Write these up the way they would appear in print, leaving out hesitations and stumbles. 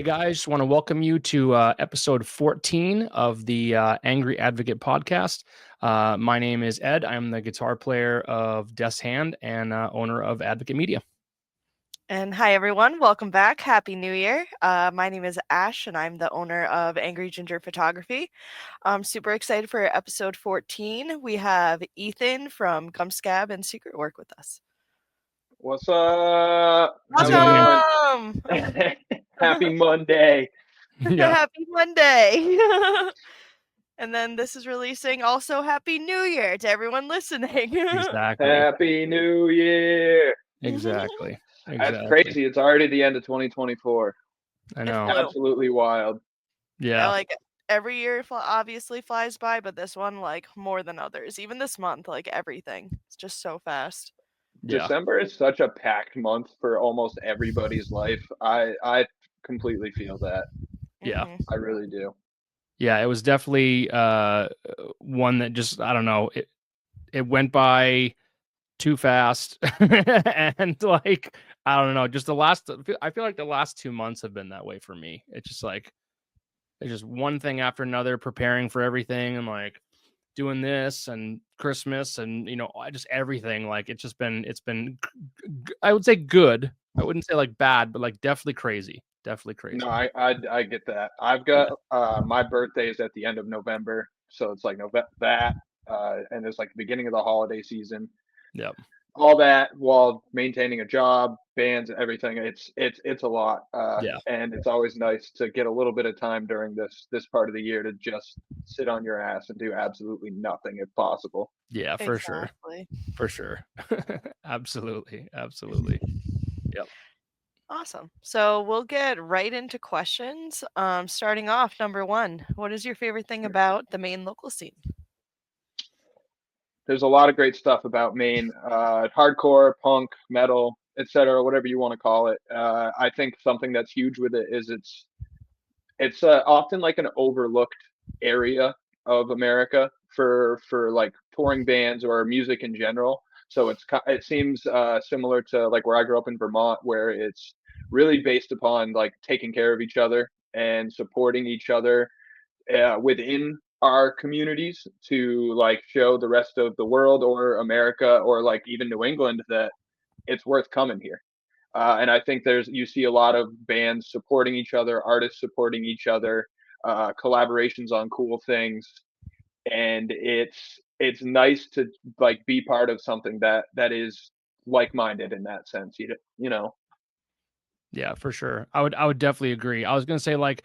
Hey guys, just want to welcome you to episode 14 of the Angry Advocate podcast. My name is Ed. I'm the guitar player of Death's Hand and owner of Advocate Media. And hi, everyone. Welcome back. Happy New Year. My name is Ash, and I'm the owner of Angry Ginger Photography. I'm super excited for episode 14. We have Ethan from Gumskab and Secret Work with us. What's up? How's How it going? Welcome! Happy Monday. Yeah, Happy Monday! And then this is releasing also Happy New Year to everyone listening. exactly. Happy New Year. Exactly. That's crazy. It's already the end of 2024. I know. Blue. Absolutely wild. Yeah, Yeah. like every year obviously flies by, but this one like more than others. Even this month, like everything. It's just so fast. Yeah. December is such a packed month for almost everybody's life. I completely feel that. Yeah. Mhm. I really do. Yeah, it was definitely one that just, I don't know, it went by too fast. And like, I don't know, just I feel like the last 2 months have been that way for me. It's just like, it's just one thing after another, preparing for everything and like doing this and Christmas and just everything. Like it's been I would say good. I wouldn't say like bad, but like definitely crazy. Definitely crazy. No, I get that. I've got my birthday is at the end of November, so it's like and it's like the beginning of the holiday season. Yep. All that while maintaining a job, bands, everything. It's a lot, Yeah. and it's always nice to get a little bit of time during this part of the year to just sit on your ass and do absolutely nothing if possible. Yeah, for sure. Exactly. For sure. Absolutely. Absolutely. Yep. Awesome. So we'll get right into questions. Starting off, number one, what is your favorite thing about the Maine local scene? There's a lot of great stuff about Maine, hardcore, punk, metal, etc., whatever you want to call it. I think something that's huge with it is it's often like an overlooked area of America for like touring bands or music in general. So it seems similar to like where I grew up in Vermont, where it's really based upon like taking care of each other and supporting each other within our communities to like show the rest of the world or America or like even New England that it's worth coming here. And I think you see a lot of bands supporting each other, artists supporting each other, collaborations on cool things, and it's nice to like be part of something that is like-minded in that sense. You know. Yeah, for sure. I would definitely agree. I was gonna say like,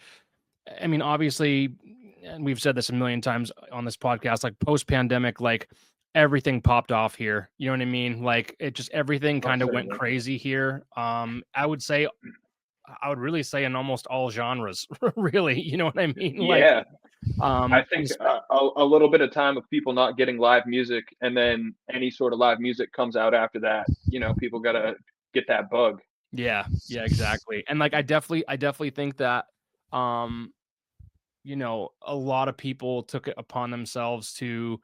I mean, obviously, and we've said this a million times on this podcast, like post pandemic, like everything popped off here. You know what I mean? Like it just everything Oh, kind of went certainly. crazy here. I would really say in almost all genres, really. You know what I mean? Like, Yeah, I think it's- a little bit of time of people not getting live music, and then any sort of live music comes out after that. People gotta get that bug. yeah, yeah, exactly. And like, I definitely think that, um, a lot of people took it upon themselves to,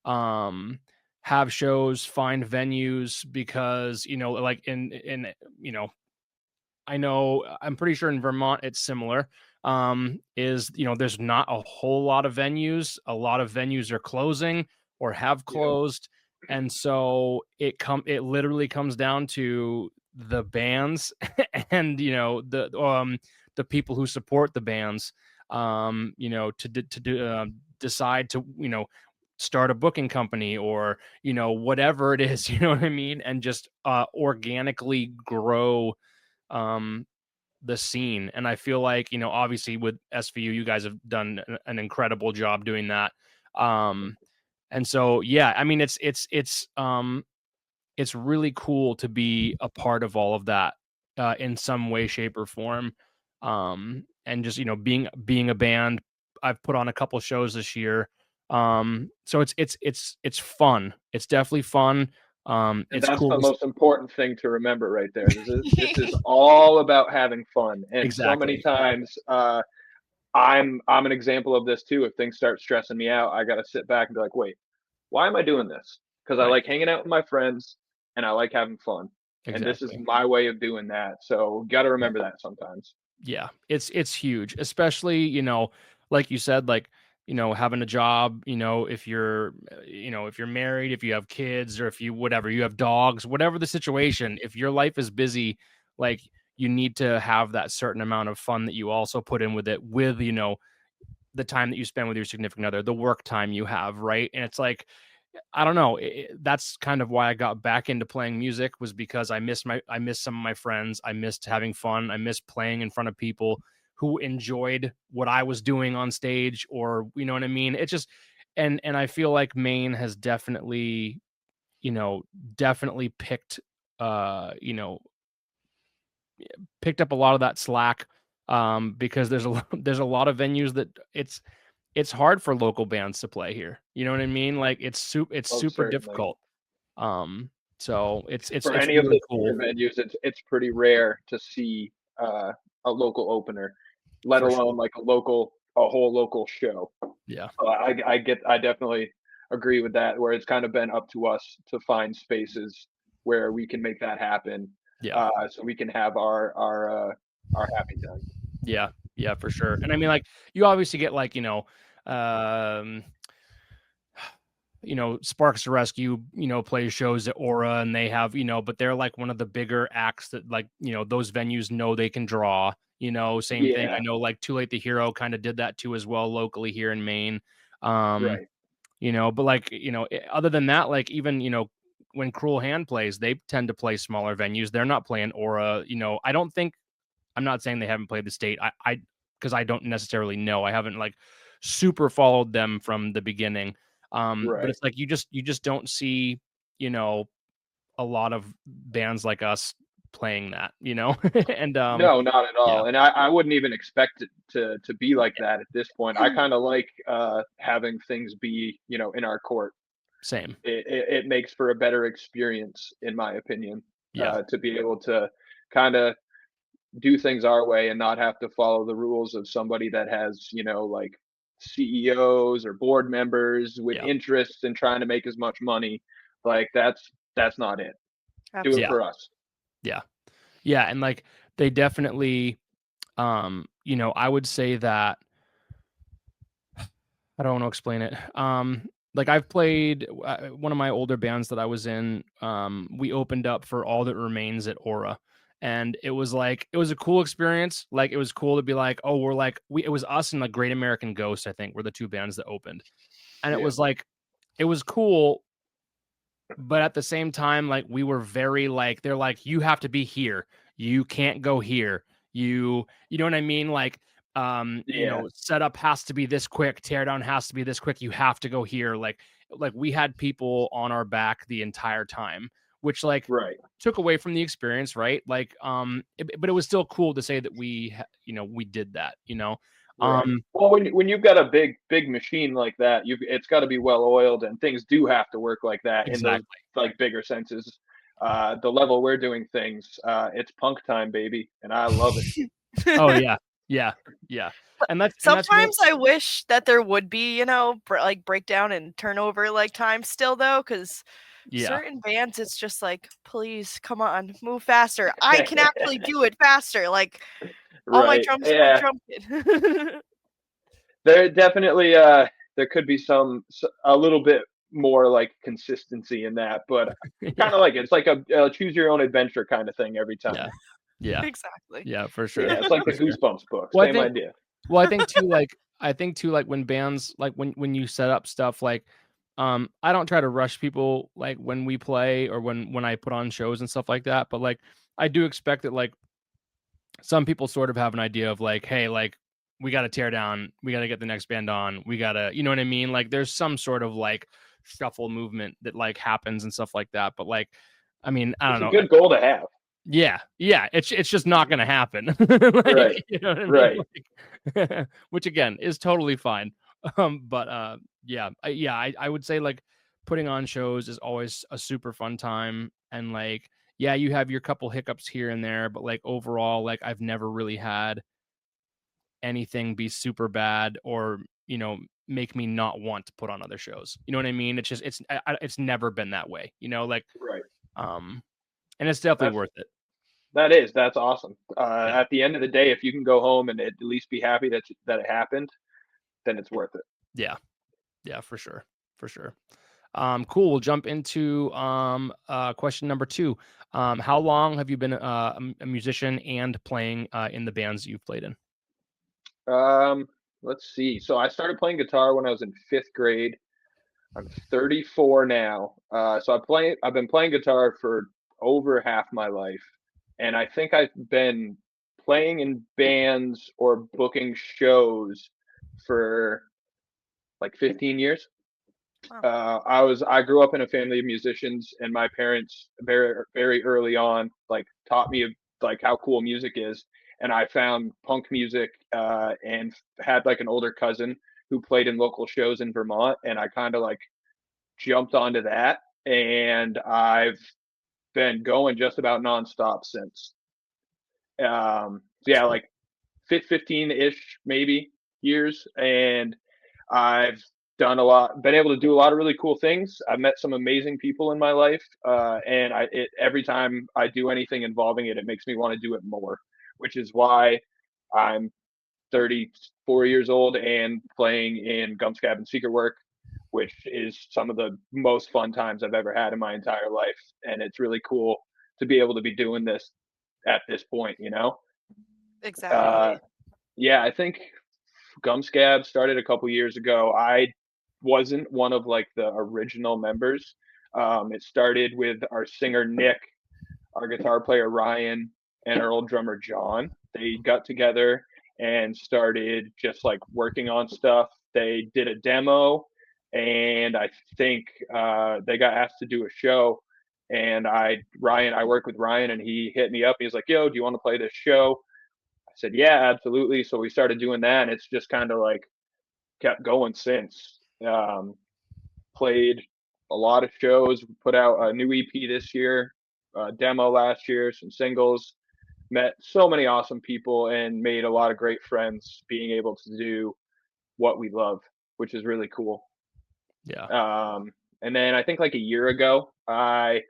um, have shows, find venues because, like you know, I'm pretty sure in Vermont it's similar. There's not a whole lot of venues. A lot of venues are closing or have Yep. closed. And so it literally comes down to the bands and the people who support the bands decide to start a booking company or whatever it is, you know what I mean, and just organically grow um the scene. And I feel like obviously with SVU you guys have done an incredible job doing that. And so yeah, I mean it's really cool to be a part of all of that in some way, shape, or form. And just being a band, I've put on a couple shows this year. So it's fun. It's definitely fun. And It's that's cool. the most important thing to remember right there. This is all about having fun. And so many Exactly. times, I'm an example of this too. If things start stressing me out, I got to sit back and be like, wait, why am I doing this? Because I Right. like hanging out with my friends and I like having fun. And this is Exactly. my way of doing that. So got to Yep. remember that sometimes. Yeah, it's huge, especially, like you said, like, having a job, if you're married, if you have kids, or if you whatever, you have dogs, whatever the situation, if your life is busy, like, you need to have that certain amount of fun that you also put in with it, with, the time that you spend with your significant other, the work time you have, right? And it's like, I don't know. That's kind of why I got back into playing music, was because I missed some of my friends. I missed having fun. I missed playing in front of people who enjoyed what I was doing on stage, or you know what I mean? It just, and I feel like Maine has definitely, you know, definitely you know, picked up a lot of that slack, because there's a lot of venues that it's hard for local bands to play here. You know what I mean? Like, it's Oh, super certainly. difficult. So For it's any of the really cool, bigger venues, it's pretty rare to see a local opener, let for sure. alone like a whole local show. Yeah. So I definitely agree with that. Where it's kind of been up to us to find spaces where we can make that happen, Yeah. so we can have our happy time. Yeah. Yeah, for sure. And I mean, like, you obviously get, like, um, Sparks to Rescue, plays shows at Aura, and they have, but they're like one of the bigger acts that, like, those venues know they can draw. Same thing. Yeah, I know, like, Too Late the Hero kind of did that too as well locally here in Maine. Um, right. but like, other than that, like, even, when Cruel Hand plays, they tend to play smaller venues. They're not playing Aura. I don't think, I'm not saying they haven't played the state. Because I don't necessarily know. I haven't, like, super followed them from the beginning. But Right. it's like, you just don't see, you know, a lot of bands like us playing that, and No, not at yeah, all. And I wouldn't even expect it to be like that at this point. I kind of like having things be, in our court. same. It makes for a better experience, in my opinion, Yeah, to be able to kind of do things our way and not have to follow the rules of somebody that has, like CEOs or board members with yeah, interests in trying to make as much money. Like that's not it. Do it yeah, Absolutely. for us. yeah, yeah. And like, they definitely, I would say that, I don't want to explain it. Like, I've played, one of my older bands that I was in. We opened up for All That Remains at Aura, and it was a cool experience. Like, it was cool to be like, oh, it was us and like Great American Ghost, I think, were the two bands that opened, and it Yeah. was like, it was cool, but at the same time, like, we were very, like, they're like, you have to be here, you can't go here, you know what I mean, like, Yeah. setup has to be this quick, teardown has to be this quick, you have to go here, like we had people on our back the entire time, which, like, Right. took away from the experience, right? Like, but it was still cool to say that we did that, Right. um Well, when you've got a big machine like that, it's got to be well oiled, and things do have to work like that in those exactly. like bigger senses. The level we're doing things, it's punk time, baby, and I love it. Oh yeah, yeah, yeah. And that's one. Sometimes I wish that there would be, like breakdown and turnover like time still though, because Yeah. certain bands, it's just like, please come on, move faster. I can actually do it faster. Like all my Right. drums are Yeah. drum kit. There definitely there could be a little bit more like consistency in that, but Yeah. kind of like it. It's like a choose your own adventure kind of thing every Yeah. time. Yeah. Exactly. Yeah, for Yeah, sure. it's like For the sure. Goosebumps book, Well, I same think idea. well, I think too, like, when bands, like, when you set up stuff, like, I don't try to rush people, like, when we play, or when I put on shows and stuff like that, but, like, I do expect that, like, some people sort of have an idea of, like, hey, like, we got to tear down, we got to get the next band on, we got to, you know what I mean? Like, there's some sort of, like, shuffle movement that, like, happens and stuff like that, but, like, I mean, I It's don't a know. good goal to have. Yeah, yeah, it's just not gonna happen. Like, Right. you know what I mean? Right. Like, which again is totally fine. But yeah, I would say, like, putting on shows is always a super fun time, and, like, yeah, you have your couple hiccups here and there, but, like, overall, like, I've never really had anything be super bad, or, make me not want to put on other shows. You know what I mean? It's just it's never been that way, like, Right. um and it's definitely That's worth it. That's awesome. Yeah. At the end of the day, if you can go home and at least be happy that it happened, then it's worth it. Yeah. Yeah, for sure. For sure. Cool. We'll jump into question number 2. How long have you been a musician and playing in the bands you've played in? Let's see. So I started playing guitar when I was in 5th grade. I'm 34 now. I've been playing guitar for over half my life, and I think I've been playing in bands or booking shows for like 15 years. Wow. I grew up in a family of musicians, and my parents very early on like taught me like how cool music is, and I found punk music and had like an older cousin who played in local shows in Vermont, and I kind of like jumped onto that, and I've been going just about nonstop since. Yeah, like 15-ish maybe years, and I've been able to do a lot of really cool things. I've met some amazing people in my life, and every time I do anything involving it, it makes me want to do it more, which is why I'm 34 years old and playing in Gumskab and Secret Work, which is some of the most fun times I've ever had in my entire life. And it's really cool to be able to be doing this at this point, you know? Uh, Exactly. yeah, I think Gumscab started a couple years ago. I wasn't one of like the original members. It started with our singer Nick, our guitar player Ryan, and our old drummer John. They got together and started just like working on stuff. They did a demo, and I think they got asked to do a show. And I worked with Ryan, and he hit me up. He was like, "Yo, do you want to play this show?" I said, "Yeah, absolutely." So we started doing that, and it's just kind of like kept going since. Played a lot of shows. Put out a new EP this year, a demo last year, some singles. Met so many awesome people and made a lot of great friends. Being able to do what we love, which is really cool. Yeah. And then I think like a year ago, I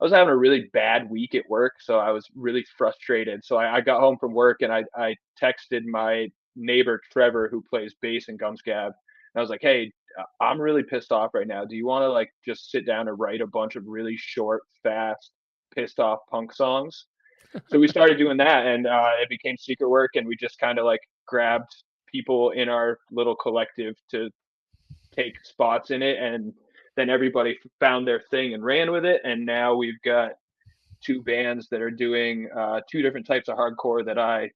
was having a really bad week at work, so I was really frustrated. So I got home from work and I texted my neighbor Trevor, who plays bass in Gumscab, and I was like, "Hey, I'm really pissed off right now. Do you want to like just sit down and write a bunch of really short, fast, pissed off punk songs?" So we started doing that, and it became Secret Work, and we just kind of like grabbed people in our little collective to take spots in it, and then everybody found their thing and ran with it, and now we've got 2 bands that are doing 2 different types of hardcore that I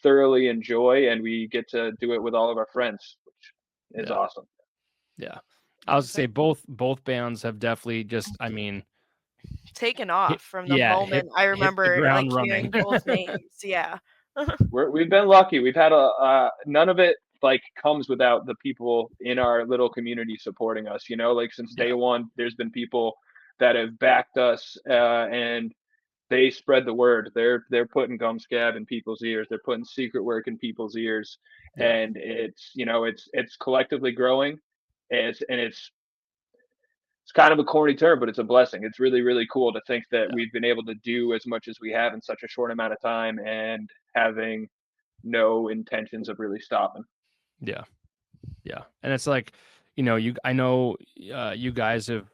thoroughly enjoy, and we get to do it with all of our friends, which is Yeah. awesome. Yeah. I was to say both bands have definitely just, I mean, Taken hit, off from the yeah, moment I hit the remember like ground running. hearing both names. Yeah. We've been lucky. We've had none of it like comes without the people in our little community supporting us. You know, like since day Yeah. one, there's been people that have backed us, and they spread the word. They're putting Gumscab in people's ears. They're putting Secret Work in people's ears, Yeah. and it's collectively growing. It's kind of a corny term, but it's a blessing. It's really really cool to think that Yeah. we've been able to do as much as we have in such a short amount of time, and having no intentions of really stopping. Yeah. Yeah. And it's like, I know you guys have,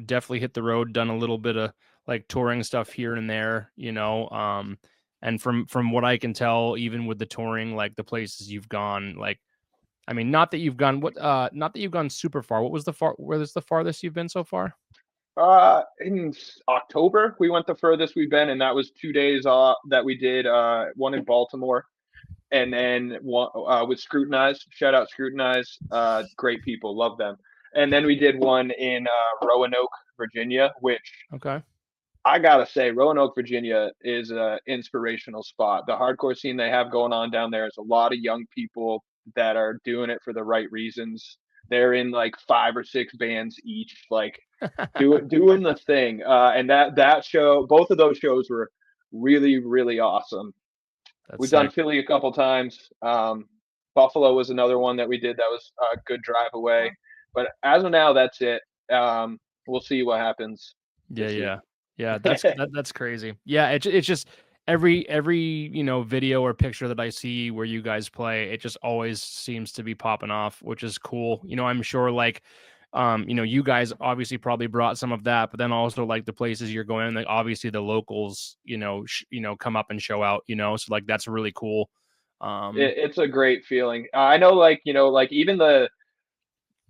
definitely hit the road, done a little bit of like touring stuff here and there, and from what I can tell, even with the touring, like the places you've gone, like, I mean, not that you've gone super far. Where is the farthest you've been so far? In October, we went the furthest we've been, and that was 2 days that we did. One in Baltimore, and then one with Scrutinize. Shout out Scrutinize. Great people, love them. And then we did one in Roanoke, Virginia, which Okay. I gotta say, Roanoke, Virginia is an inspirational spot. The hardcore scene they have going on down there is a lot of young people that are doing it for the right reasons. They're in like 5 or 6 bands each, like doing the thing. And that show, both of those shows were really really awesome. That's We've done sick. Philly a couple times. Buffalo was another one that we did. That was a good drive away. But as of now, that's it. We'll see what happens Yeah, this year. yeah. Yeah, that's crazy. Yeah, it's just every video or picture that I see where you guys play, it just always seems to be popping off, which is cool. I'm sure like you guys obviously probably brought some of that, but then also like the places you're going, like obviously the locals, come up and show out, so like that's really cool. It's a great feeling. I know, like, like even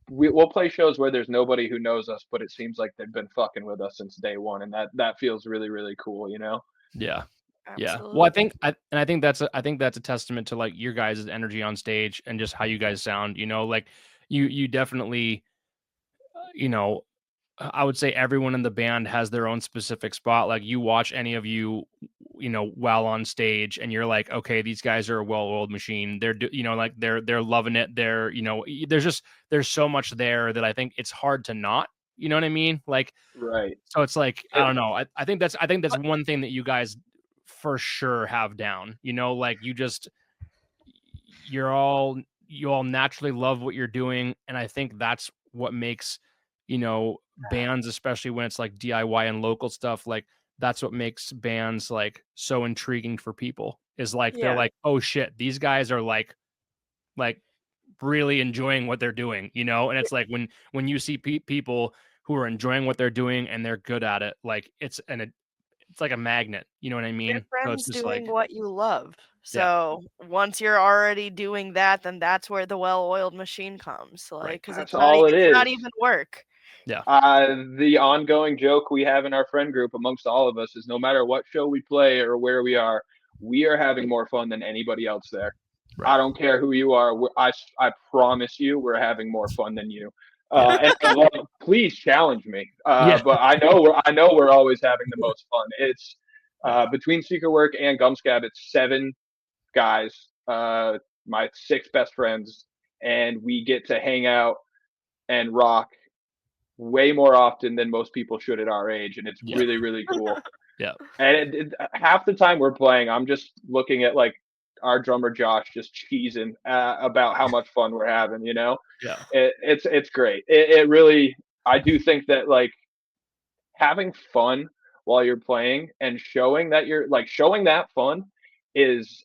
we'll play shows where there's nobody who knows us, but it seems like they've been fucking with us since day one, and that feels really, really cool, Yeah. Yeah. Well, Absolutely. I think that's a testament to like your guys' energy on stage and just how you guys sound, like you definitely, you know, I would say everyone in the band has their own specific spot. Like you watch any of you, while on stage and you're like, okay, these guys are a well-oiled machine. Like they're loving it. There's so much there that I think it's hard to not, you know what I mean? Like, Right. so it's like, I It, don't know. I think that's one thing that you guys for sure have down, like you all naturally love what you're doing. And I think that's what makes, bands, especially when it's like DIY and local stuff, like that's what makes bands like so intriguing for people is like, they're Yeah. like, oh shit, these guys are like really enjoying what they're doing, and it's like when you see people who are enjoying what they're doing and they're good at it, like it's like a magnet, you know what I Your mean? So it's friends just doing like, what you love. yeah, So once you're already doing that, then that's where the well-oiled machine comes. right. Like, because that's all it it's not is. even work. Yeah, The ongoing joke we have in our friend group amongst all of us is no matter what show we play or where we are having more fun than anybody else there. right. I don't care who you are. I promise you, we're having more fun than you. Yeah. And I love, please challenge me. Yeah. But I know we're always having the most fun. It's Yeah. between Secret Work and Gumskab, it's 7 guys, my 6 best friends, and we get to hang out and rock way more often than most people should at our age, and it's Yeah. really, really cool. Yeah. And half the time we're playing, I'm just looking at like our drummer Josh just cheesing about how much fun we're having. Yeah. It's great. It really, I do think that like having fun while you're playing and showing that fun is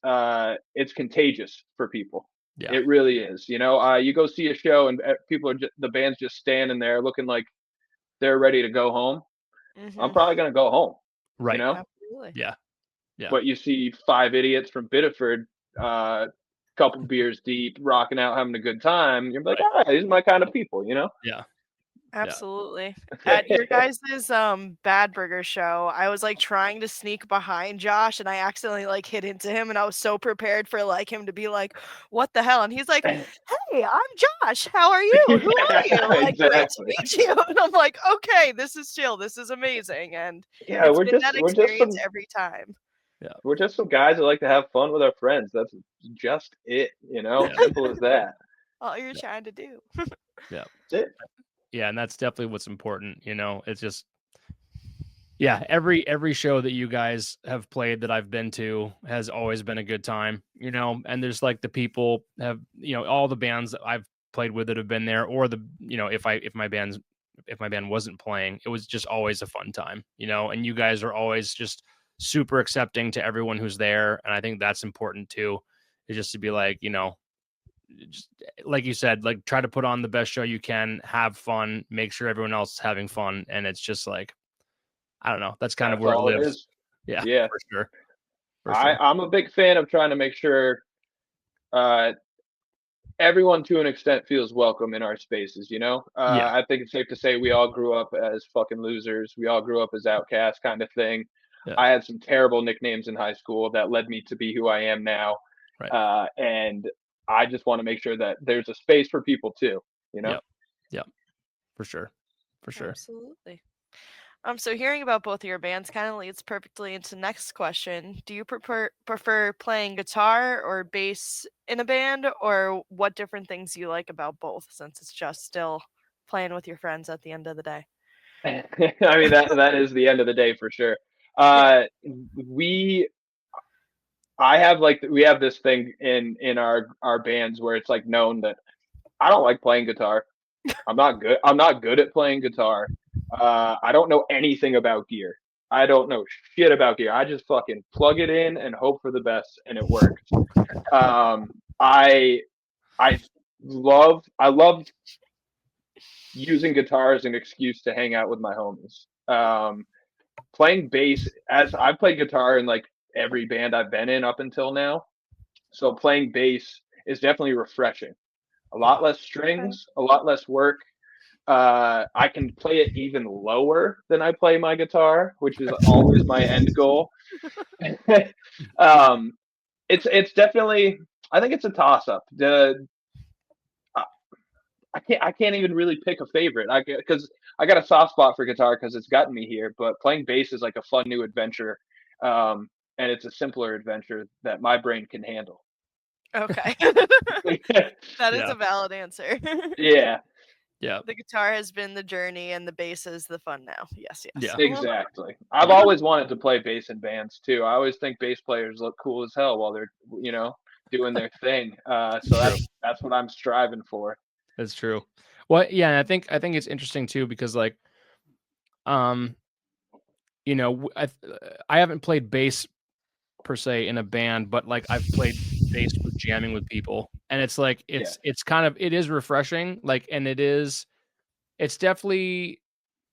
it's contagious for people. Yeah. It really is. You go see a show and the band's just standing there looking like they're ready to go home. I'm Mm-hmm. probably gonna go home. You Right. know, Absolutely. Yeah. Yeah. but you see 5 idiots from Biddeford, couple beers deep, rocking out, having a good time. You're like, Right. all right, these are my kind of people. Yeah. Yeah. Absolutely. At your guys' Bad Burger show, I was like trying to sneak behind Josh and I accidentally like hit into him and I was so prepared for like him to be like, what the hell? And he's like, hey, I'm Josh. How are you? Who are Yeah, you? Like, great to exactly. meet you. And I'm like, okay, this is chill. This is amazing. And Yeah, it's we're been just that we're just experience some every time. Yeah. we're just some guys that like to have fun with our friends. That's just it. Yeah. Simple as that. All you're Yeah. trying to do. Yeah. That's it. Yeah. And that's definitely what's important. It's just, yeah, every show that you guys have played that I've been to has always been a good time, and there's like the people have, all the bands that I've played with that have been there, or if my band wasn't playing, it was just always a fun time, and you guys are always just super accepting to everyone who's there. And I think that's important too, is just to be like, just like you said, like try to put on the best show you can, have fun, make sure everyone else is having fun. And it's just like, I don't know. That's kind of That's where it all it lives. is. Yeah, Yeah, for sure. For I sure. I'm a big fan of trying to make sure uh, everyone to an extent feels welcome in our spaces. Yeah. I think it's safe to say we all grew up as fucking losers. We all grew up as outcasts, kind of thing. Yeah. I had some terrible nicknames in high school that led me to be who I am now. Right. And I just want to make sure that there's a space for people too. Yep. Yep. For sure. For sure. Absolutely. So hearing about both of your bands kind of leads perfectly into next question. Do you prefer playing guitar or bass in a band, or what different things you like about both, since it's just still playing with your friends at the end of the day? I mean that is the end of the day for sure. Yeah. We I have like we have this thing in our bands where it's like known that I don't like playing guitar. I'm not good. I'm not good at playing guitar. I don't know anything about gear. I don't know shit about gear. I just fucking plug it in and hope for the best, and it works. I love using guitar as an excuse to hang out with my homies. Playing bass, as I've played guitar in like every band I've been in up until now, so playing bass is definitely refreshing. A lot less strings, a lot less work. I can play it even lower than I play my guitar, which is always my end goal. It's definitely, I think it's a toss up. I can't even really pick a favorite. Because I got a soft spot for guitar because it's gotten me here. But playing bass is like a fun new adventure, and it's a simpler adventure that my brain can handle. Okay. That is a valid answer. Yeah. Yeah. The guitar has been the journey and the bass is the fun now. Yes. Yeah. Exactly. I've always wanted to play bass in bands too. I always think bass players look cool as hell while they're, doing their thing. So that's what I'm striving for. That's true. Well, yeah, and I think it's interesting too because like, I haven't played bass per se in a band, but like I've played bass with jamming with people, and it's like it's kind of, it is refreshing, like, and it's definitely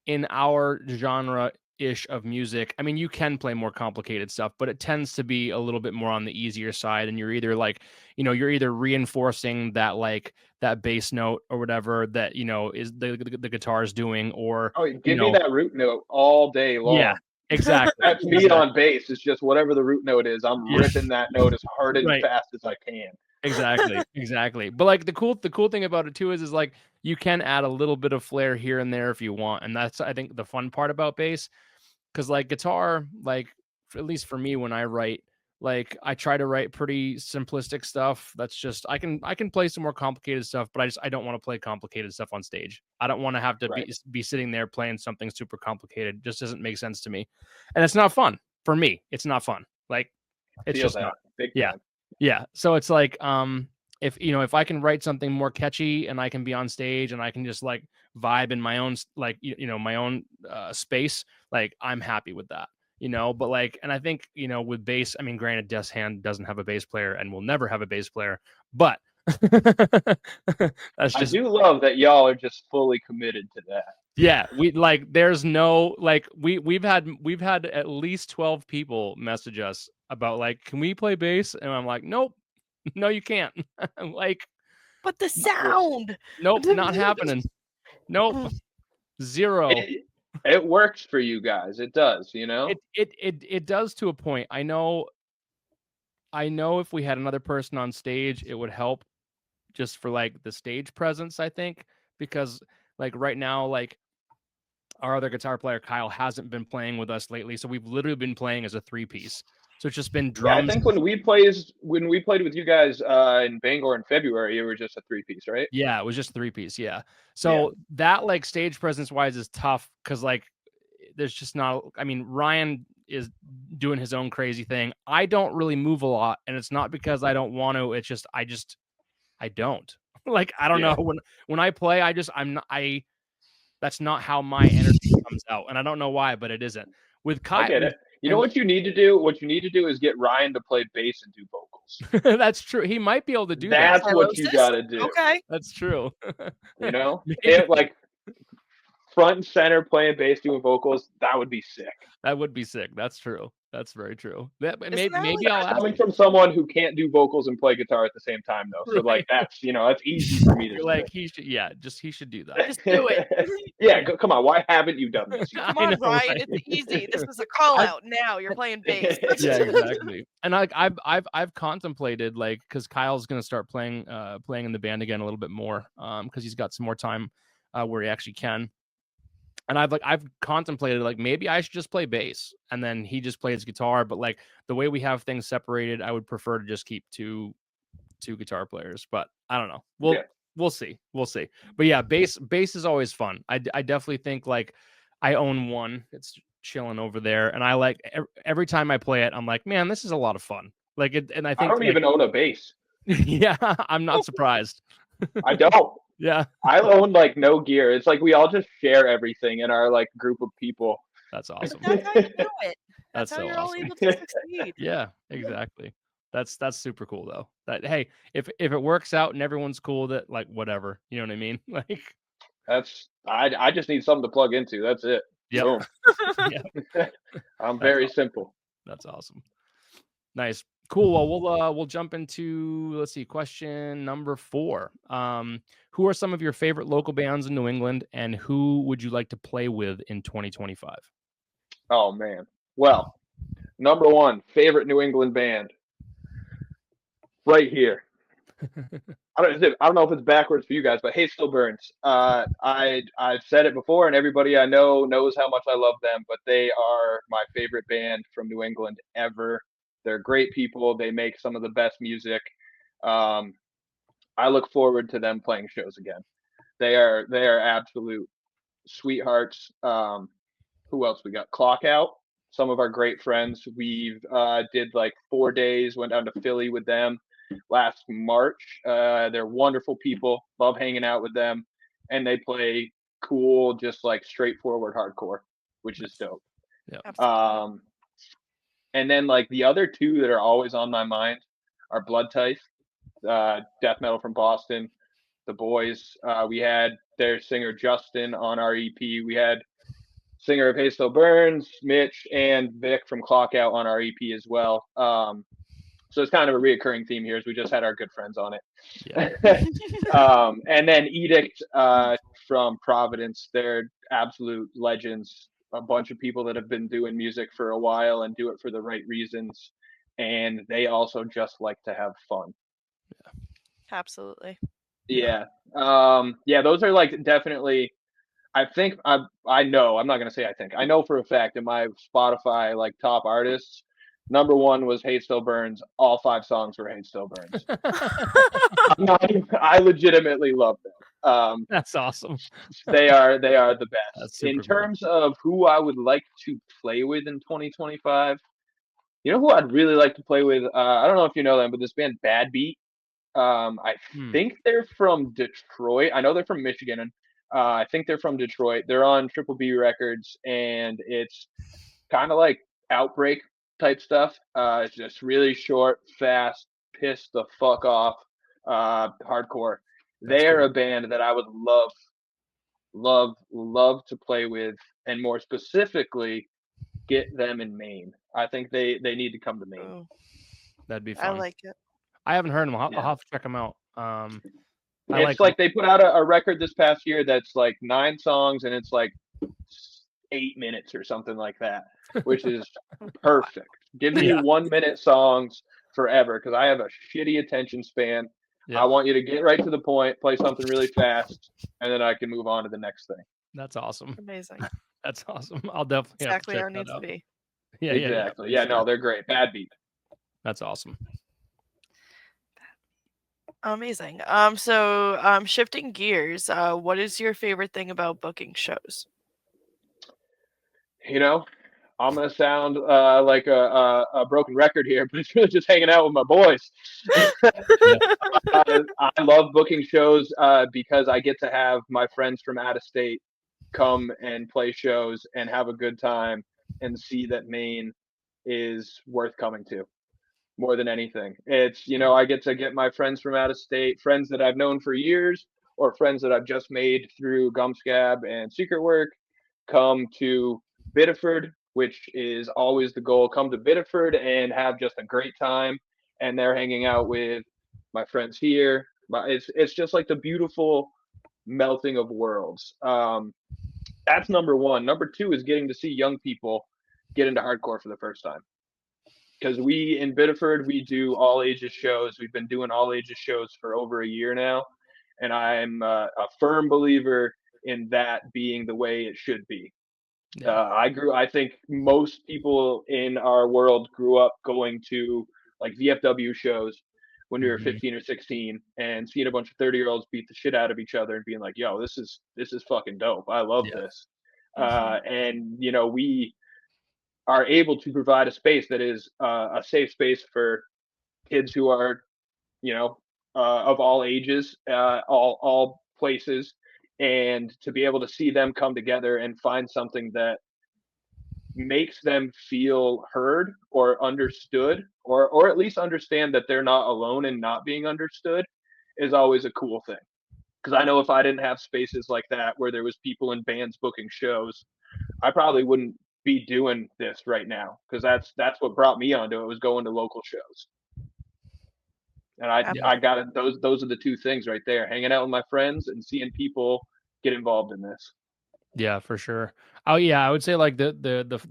in our genre ish of music. I mean, you can play more complicated stuff, but it tends to be a little bit more on the easier side, and you're either like, you're either reinforcing that, like, that bass note or whatever that is the guitar is doing, or give me that root note all day long. Yeah, exactly. That's me on bass. It's just whatever the root note is, I'm ripping that note as hard and fast as I can. Exactly. But like the cool thing about it too is like you can add a little bit of flair here and there if you want, and that's, I think, the fun part about bass. Because like guitar, like at least for me when I write, like I try to write pretty simplistic stuff. That's just, I can play some more complicated stuff, but I don't want to play complicated stuff on stage. I don't want to have to be sitting there playing something super complicated. It just doesn't make sense to me, and it's not fun for me. It's not fun. Like it's just not. Yeah. So it's like, if I can write something more catchy and I can be on stage and I can just like vibe in my own, like, my own space, like I'm happy with that, but like, and I think, with bass, I mean, granted, Death's Hand doesn't have a bass player and will never have a bass player, but that's just, I do love that y'all are just fully committed to that. Yeah, we like, there's no, like, we've had at least 12 people message us about like, can we play bass? And I'm like, nope, no, you can't. Like, but the sound. Nope, not happening. Nope, zero. It works for you guys. It does, It does to a point. I know if we had another person on stage, it would help just for like the stage presence, I think, because like right now, like our other guitar player, Kyle, hasn't been playing with us lately. So we've literally been playing as a 3-piece. So it's just been drums. Yeah, I think when we played with you guys in Bangor in February, it was just a 3-piece, right? Yeah, it was just 3-piece. Yeah. So that like stage presence wise is tough because like there's just not. I mean, Ryan is doing his own crazy thing. I don't really move a lot, and it's not because I don't want to. It's just I don't. Like, I don't know, when I play, that's not how my energy comes out, and I don't know why, but it isn't. With Kyle, I get it. You know what you need to do? What you need to do is get Ryan to play bass and do vocals. That's true. He might be able to do that. That's what you got to do. Okay. That's true. Like front and center playing bass, doing vocals, that would be sick. That would be sick. That's true. That's very true. Maybe I'll ask. Coming from someone who can't do vocals and play guitar at the same time, though, so like that's easy for me to. Like he should do that. Just do it. Yeah, come on. Why haven't you done this? Come on, Ryan. Right? It's easy. This was a call out. Now you're playing bass. Yeah, exactly. And like I've contemplated, like, because Kyle's gonna start playing in the band again a little bit more, because he's got some more time where he actually can. And I've contemplated, like, maybe I should just play bass and then he just plays guitar. But like the way we have things separated, I would prefer to just keep two guitar players. But I don't know. We'll see. But yeah, bass is always fun. I definitely think, like, I own one. It's chilling over there, and I like every time I play it, I'm like, man, this is a lot of fun. Like it, and I think I don't even own a bass. Yeah, I'm not surprised. I don't. Yeah. I own like no gear. It's like we all just share everything in our like group of people. That's But awesome. that's how you do it. That's That's how so you're all awesome. able to succeed. Yeah, exactly. That's super cool though. That hey, if it works out and everyone's cool with it, like whatever. You know what I mean? Like, I just need something to plug into. That's it. yep. Boom. Yeah. I'm That's very awesome. simple. That's awesome. Nice. Cool. Well, we'll jump into, let's see, question number 4. Who are some of your favorite local bands in New England, and who would you like to play with in 2025? Oh man. Well, number one favorite New England band, right here. I don't know if it's backwards for you guys, but Hate Still Burns. I've said it before, and everybody I know knows how much I love them. But they are my favorite band from New England ever. They're great people. They make some of the best music. Um, I look forward to them playing shows again. They are absolute sweethearts. Who else we got? Clock Out. Some of our great friends. We've did like 4 days. Went down to Philly with them last March. They're wonderful people. Love hanging out with them, and they play cool, just like straightforward hardcore, which is dope. Yeah. Absolutely. And then like the other two that are always on my mind are Blood Type, death metal from Boston. The boys. We had their singer Justin on our EP. We had singer of Hazel Burns, Mitch, and Vic from Clock Out on our EP as well. So it's kind of a reoccurring theme here, as we just had our good friends on it. Yeah. And then Edict from Providence. They're absolute legends. A bunch of people that have been doing music for a while and do it for the right reasons. And they also just like to have fun. Absolutely. Yeah. Yeah, those are like definitely. I think I know. I'm not gonna say I think. I know for a fact in my Spotify like top artists, number one was Hate Still Burns. All 5 songs were Hate Still Burns. I legitimately love them. That's awesome. They are the best. That's super In cool. terms of who I would like to play with in 2025, you know who I'd really like to play with? I don't know if you know them, but this band Bad Beat. I think they're from Detroit. I know they're from Michigan. And, I think they're from Detroit. They're on Triple B Records, and it's kind of like Outbreak type stuff. It's just really short, fast, piss the fuck off, hardcore. That's They're cool. a band that I would love to play with, and more specifically, get them in Maine. I think they need to come to Maine. Ooh, That'd be I fun. like it. I haven't heard them. I'll Yeah. have to check them out. I It's like they put out a record this past year that's like 9 songs, and it's like 8 minutes or something like that, which is perfect. Give me Yeah. 1 minute songs forever, because I have a shitty attention span. Yeah. I want you to get right to the point, play something really fast, and then I can move on to the next thing. That's awesome. Amazing. That's awesome. I'll definitely Exactly how have it to check needs that to out. be. Yeah, Exactly. yeah. Yeah, no, they're great. Bad Beat. That's awesome. Amazing. So shifting gears, what is your favorite thing about booking shows? You know, I'm gonna sound like a broken record here, but it's really just hanging out with my boys. I love booking shows because I get to have my friends from out of state come and play shows and have a good time and see that Maine is worth coming to more than anything. It's, I get to get my friends from out of state, friends that I've known for years, or friends that I've just made through Gumskab and Secret Work, come to Biddeford, which is always the goal. Come to Biddeford and have just a great time. And they're hanging out with my friends here. It's just like the beautiful melting of worlds. That's number one. Number two is getting to see young people get into hardcore for the first time. Because we in Biddeford, we do all ages shows. We've been doing all ages shows for over a year now. And I'm a firm believer in that being the way it should be. Yeah. I think most people in our world grew up going to like VFW shows when we were 15 or 16 and seeing a bunch of 30-year-olds beat the shit out of each other and being like, yo, this is fucking dope. I love Yeah. this. And, we are able to provide a space that is a safe space for kids who are, of all ages, all places, and to be able to see them come together and find something that makes them feel heard or understood, or at least understand that they're not alone in not being understood, is always a cool thing. Because I know if I didn't have spaces like that where there was people in bands booking shows, I probably wouldn't be doing this right now, because that's what brought me onto it, was going to local shows. And I got it. Those are the two things right there: hanging out with my friends and seeing people get involved in this. Yeah, for sure. Oh yeah, I would say like the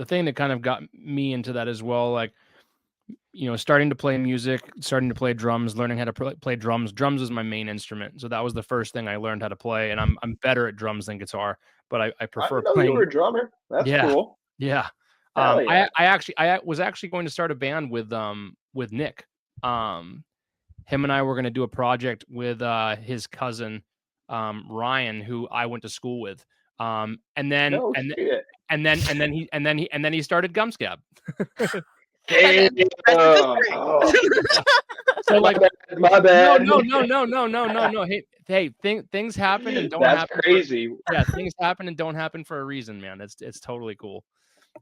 thing that kind of got me into that as well, like, you know, starting to play music, starting to play drums, learning how to play drums. Drums is my main instrument, so that was the first thing I learned how to play, and I'm better at drums than guitar, but I I prefer didn't know you were playing. a drummer. That's Yeah, cool. yeah. Hell yeah. I was actually going to start a band with Nick. Him and I were going to do a project with his cousin Ryan, who I went to school with. And then No and shit. and then and then he and then he and then he started Gumskab. Damn. Oh, So like, my bad. no. Hey, things happen and don't That's happen. crazy. Yeah, things happen and don't happen for a reason, man. It's totally cool.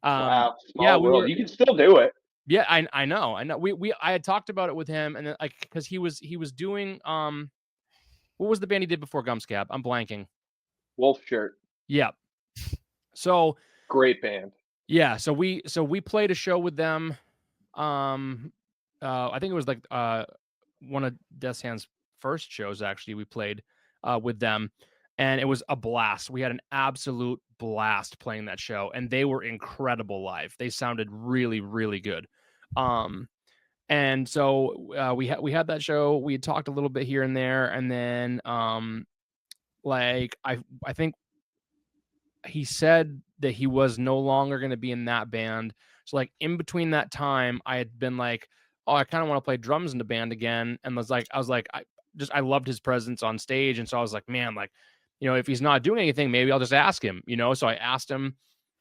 Wow, Yeah, small we world. were. You can still do it. Yeah, I know. I had talked about it with him, and then like, because he was doing what was the band he did before Gumscab? I'm blanking. Wolf Shirt. Yeah. So Great band. yeah, so we played a show with them. I think it was like one of Death's Hand's first shows, actually. We played with them, and it was a blast. We had an absolute blast playing that show, and they were incredible live. They sounded really, really good. And so we had that show. We had talked a little bit here and there, and then like I think he said that he was no longer going to be in that band. So like in between that time, I had been like, oh, I kind of want to play drums in the band again. And I was like, I loved his presence on stage. And so I was like, man, like, you know, if he's not doing anything, maybe I'll just ask him, you know? So I asked him,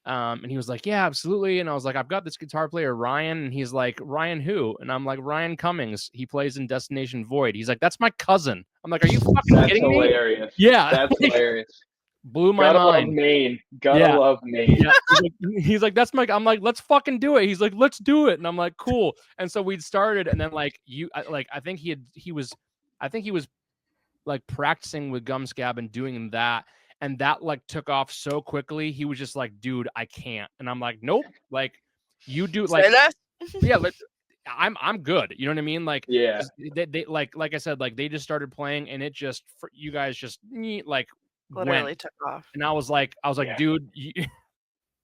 and he was like, yeah, absolutely. And I was like, I've got this guitar player, Ryan. And he's like, Ryan who? And I'm like, Ryan Cummings. He plays in Destination Void. He's like, that's my cousin. I'm like, are you fucking That's kidding me? hilarious. Yeah. That's hilarious. Blew my Gotta mind. love Maine. Gotta love Maine. Yeah. He's like, that's my. I'm like, let's fucking do it. He's like, let's do it. And I'm like, cool. And so we'd started, and then like I think he was like practicing with Gumscab and doing that, and that like took off so quickly. He was just like, dude, I can't. And I'm like, nope. Like, you do like, yeah. I'm good. You know what I mean? Like, Yeah. they like I said, like they just started playing, and it just you guys just like literally went. took off. And I was like, Yeah. dude,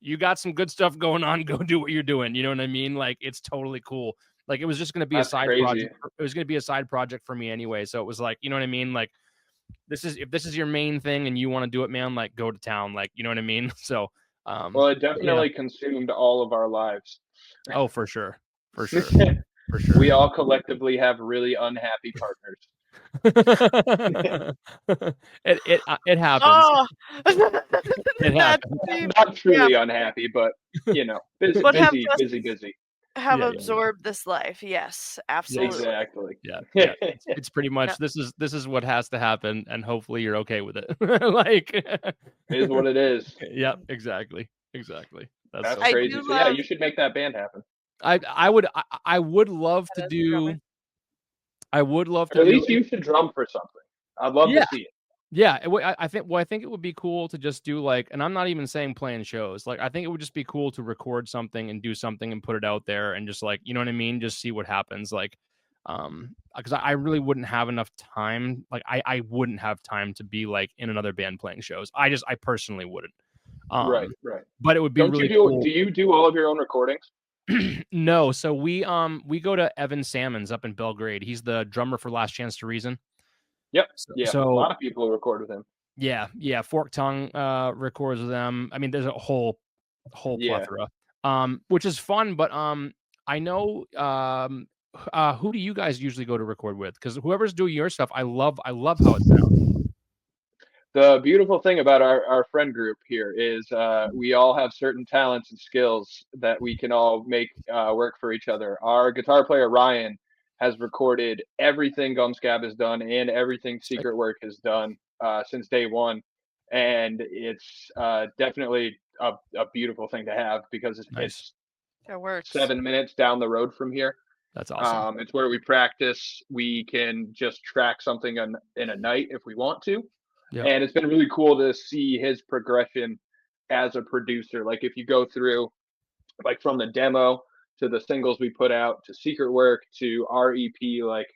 you got some good stuff going on. Go do what you're doing. You know what I mean? Like, it's totally cool. Like, it was just going to be That's a side crazy. project. It was going to be a side project for me anyway. So it was like, you know what I mean? Like, if this is your main thing and you want to do it, man, like go to town. Like, you know what I mean? So, well, it definitely consumed all of our lives. Oh, for sure. For sure. We all collectively have really unhappy partners. It happens. Oh, It happens. Not truly unhappy, but you know, busy. Have absorbed this life. Yes, absolutely. Exactly. Yeah. It's pretty much this is what has to happen, and hopefully you're okay with it. Like, it is what it is. Yeah, exactly. That's so crazy. So yeah, you should make that band happen. I would love to do. I would love to. Or at least you should drum for something. I'd love to see it. Yeah, I think it would be cool to just do like, and I'm not even saying playing shows. Like, I think it would just be cool to record something and do something and put it out there and just like, you know what I mean? Just see what happens. Like, because I really wouldn't have enough time. Like, I wouldn't have time to be like in another band playing shows. I personally wouldn't. Right. But it would be really cool. Do you do all of your own recordings? No. So we go to Evan Salmons up in Belgrade. He's the drummer for Last Chance to Reason. Yep. So a lot of people record with him. Yeah. Forked Tongue records with them. I mean, there's a whole plethora. Which is fun, but I know who do you guys usually go to record with? Because whoever's doing your stuff, I love how it sounds. The beautiful thing about our friend group here is we all have certain talents and skills that we can all make work for each other. Our guitar player Ryan has recorded everything Gumskab has done and everything Secret Work has done since day one, and it's definitely a beautiful thing to have because Nice. it's That works. 7 minutes down the road from here. That's awesome. It's where we practice. We can just track something in a night if we want to. Yep. And it's been really cool to see his progression as a producer. Like if you go through, like from the demo to the singles we put out to Secret Work to our EP, like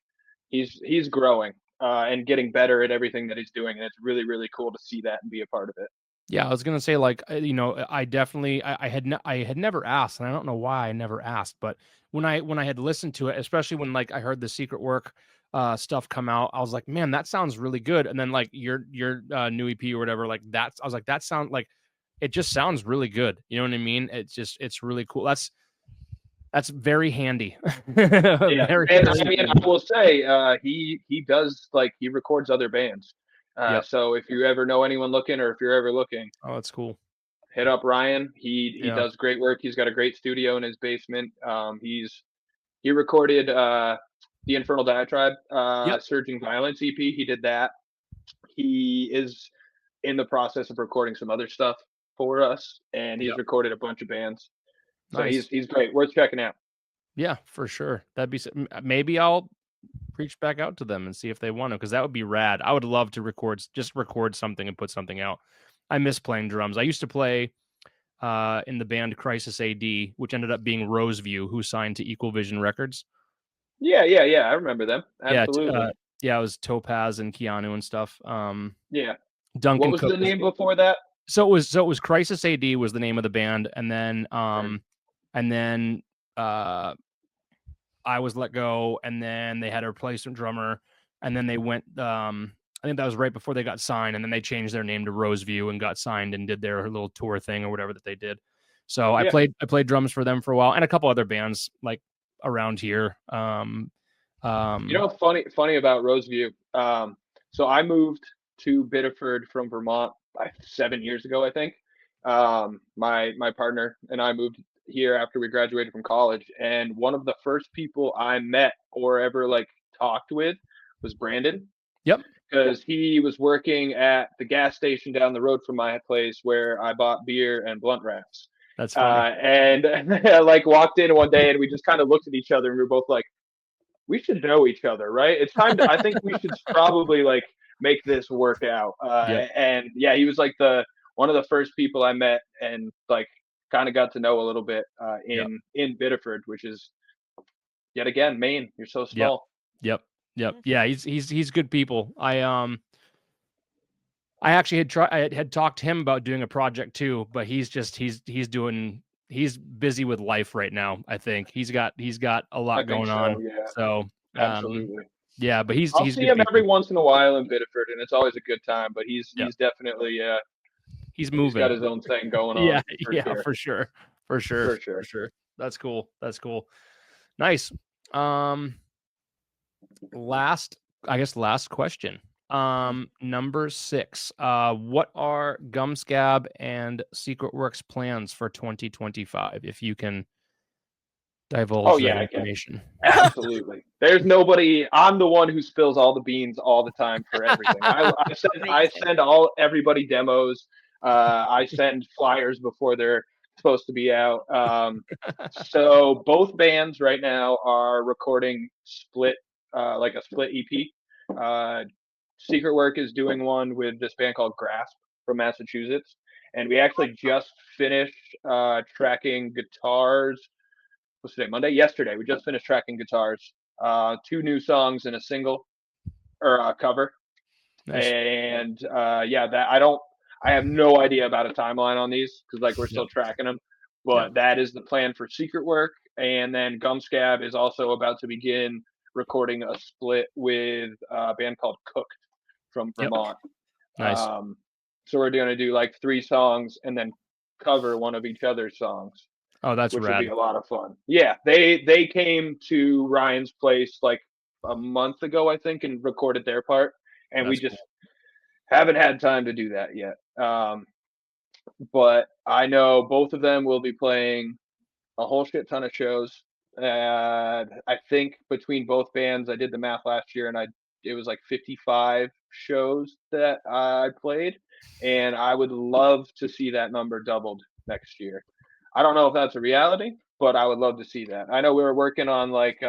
he's growing and getting better at everything that he's doing, and it's really really cool to see that and be a part of it. Yeah, I was gonna say, like, you know, I definitely, I had never asked, and I don't know why I never asked, but when I had listened to it, especially when like I heard the Secret Work stuff come out, I was like, man, that sounds really good. And then like your new EP or whatever, like that's, I was like, that sound like, it just sounds really good. You know what I mean? It's really cool. That's very handy. Yeah, Very, and very I mean, handy. I will say, he does, like, he records other bands. Yep. So if you ever know anyone looking, or if you're ever looking, Oh, that's cool. hit up Ryan. He Yeah. does great work. He's got a great studio in his basement. He recorded the Infernal Diatribe, Yep. Surging Violence EP. He did that. He is in the process of recording some other stuff for us, and he's Yep. recorded a bunch of bands. So Nice. he's great. Worth checking out. Yeah, for sure. That'd be maybe I'll reach back out to them and see if they want to, because that would be rad. I would love to record something and put something out. I miss playing drums. I used to play in the band Crisis AD, which ended up being Roseview, who signed to Equal Vision Records. Yeah, yeah, yeah. I remember them. Yeah, Absolutely. yeah, it was Topaz and Keanu and stuff. Yeah. Duncan What was Cook the name before that? so it was Crisis AD was the name of the band, and then I was let go, and then they had a replacement drummer, and then they went I think that was right before they got signed, and then they changed their name to Roseview and got signed and did their little tour thing or whatever that they did. So Yeah. I played drums for them for a while, and a couple other bands like around here. You know, funny about Roseview. So I moved to Biddeford from Vermont 7 years ago, I think. My partner and I moved here after we graduated from college, and one of the first people I met or ever like talked with was Brandon. Yep. Because he was working at the gas station down the road from my place where I bought beer and blunt wraps. That's funny. And I like walked in one day and we just kind of looked at each other and we were both like, we should know each other, right? It's time to, I think we should probably like make this work out. Yep. And yeah, he was like one of the first people I met and like kind of got to know a little bit in Biddeford, which is yet again, Maine. You're so small. Yep. Yeah, he's good people. I actually had talked to him about doing a project too, but he's busy with life right now. I think he's got a lot going on. Yeah. So Absolutely. yeah, but I'll he's see good him people. every once in a while in Biddeford, and it's always a good time. But he's Yep. definitely he's moving. He's got his own thing going on. For sure. That's cool. Nice. Last question. Number 6. What are Gumskab and Secret Work's plans for 2025? If you can divulge that information. Absolutely. There's nobody. I'm the one who spills all the beans all the time for everything. I send everybody demos. I send flyers before they're supposed to be out. So both bands right now are recording like a split EP. Secret Work is doing one with this band called Grasp from Massachusetts, and we actually just finished tracking guitars. What's today? Monday? Yesterday. We just finished tracking guitars. 2 new songs and a single or a cover. Nice. And yeah, I have no idea about a timeline on these because like we're still tracking them. But that is the plan for Secret Work. And then Gumskab is also about to begin recording a split with a band called Cooked from Vermont. Nice. So we're going to do like 3 songs and then cover one of each other's songs. Oh, that's which rad. would be a lot of fun. Yeah, they came to Ryan's place like a month ago, I think, and recorded their part, and we just haven't had time to do that yet. But I know both of them will be playing a whole shit ton of shows. I think between both bands, I did the math last year, and it was like 55 shows that I played, and I would love to see that number doubled next year. I don't know if that's a reality, but I would love to see that. I know we were working on like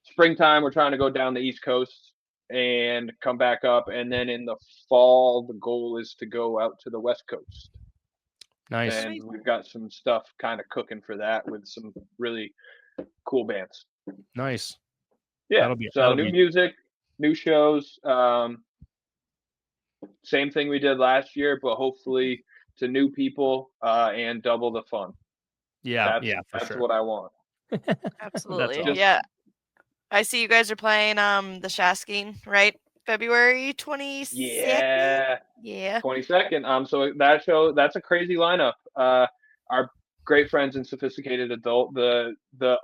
springtime. We're trying to go down the East Coast and come back up, and then in the fall, the goal is to go out to the West Coast. Nice. And we've got some stuff kind of cooking for that with some really cool bands. Nice. Yeah. So new music, new shows. Same thing we did last year, but hopefully to new people and double the fun. Yeah, that's sure. what I want. Absolutely. Awesome. Yeah. I see you guys are playing the Shasking, right? February 22nd. Yeah. 22nd. So that show, that's a crazy lineup. Our great friends in Sophisticated Adult, the